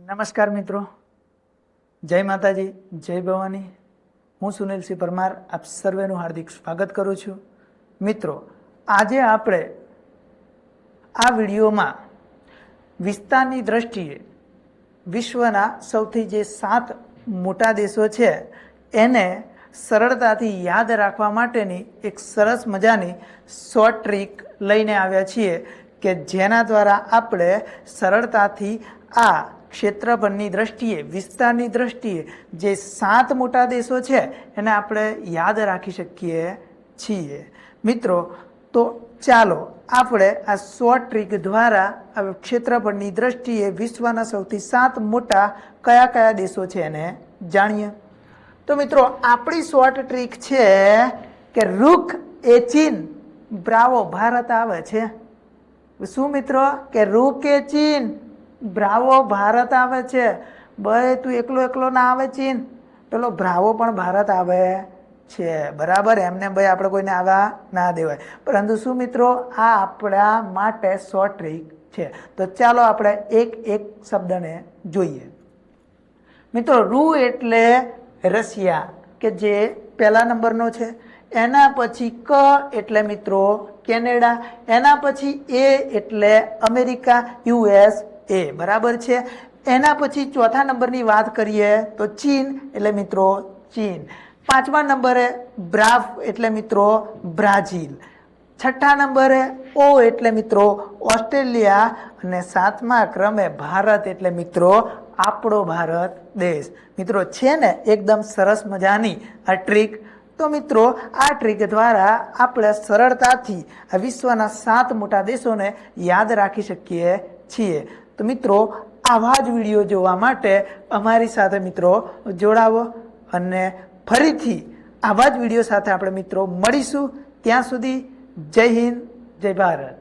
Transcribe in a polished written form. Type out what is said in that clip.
નમસ્કાર મિત્રો, જય માતાજી, જય ભવાની. હું સુનિલસિંહ પરમાર આપ સર્વેનું હાર્દિક સ્વાગત કરું છું. મિત્રો, આજે આપણે આ વિડીયોમાં વિસ્તારની દ્રષ્ટિએ વિશ્વના સૌથી જે 7 મોટા દેશો છે એને સરળતાથી યાદ રાખવા માટેની એક સરસ મજાની શોર્ટ ટ્રીક લઈને આવ્યા છીએ કે જેના દ્વારા આપણે સરળતાથી આ ક્ષેત્રફળની દ્રષ્ટિએ, વિસ્તારની દ્રષ્ટિએ જે 7 મોટા દેશો છે એને આપણે યાદ રાખી શકીએ છીએ. મિત્રો, તો ચાલો આપણે આ શોર્ટ ટ્રીક દ્વારા આ ક્ષેત્રફળની દ્રષ્ટિએ વિશ્વના સૌથી 7 મોટા કયા કયા દેશો છે એને જાણીએ. તો મિત્રો, આપણી શોર્ટ ટ્રીક છે કે રૂખ એ ચીન, બ્રાવો ભારત આવે છે. શું મિત્રો? કે રૂખ એ ચીન, બ્રાવો ભારત આવે છે. ભાઈ તું એકલો એકલો ના આવે ચીન, પેલો બ્રાવો પણ ભારત આવે છે. બરાબર, એમને ભાઈ આપણે કોઈને આવા ના દેવાય. પરંતુ શું મિત્રો, આ આપણા માટે શોર્ટ ટ્રીક છે. તો ચાલો આપણે એક એક શબ્દને જોઈએ. મિત્રો, રૂ એટલે રશિયા કે જે પહેલા નંબરનો છે. એના પછી ક એટલે મિત્રો કેનેડા. એના પછી એ એટલે અમેરિકા, USA. બરાબર છે. એના પછી ચોથા નંબરની વાત કરીએ તો ચીન એટલે મિત્રો ચીન. 5મા નંબરે બ્રાવ એટલે મિત્રો બ્રાઝીલ. 6ઠ્ઠા નંબરે ઓ એટલે મિત્રો ઓસ્ટ્રેલિયા. અને 7મા ક્રમે ભારત એટલે મિત્રો આપણો ભારત દેશ. મિત્રો, છે ને એકદમ સરસ મજાની આ ટ્રીક. તો મિત્રો, આ ટ્રીક દ્વારા આપણે સરળતાથી આ વિશ્વના 7 મોટા દેશોને યાદ રાખી શકીએ છીએ. તો મિત્રો, આવા જ વિડીયો જોવા માટે અમારી સાથે મિત્રો જોડાવો અને ફરીથી આવા જ વિડીયો સાથે આપણે મિત્રો મળીશું. ત્યાં સુધી જય હિન્દ, જય ભારત.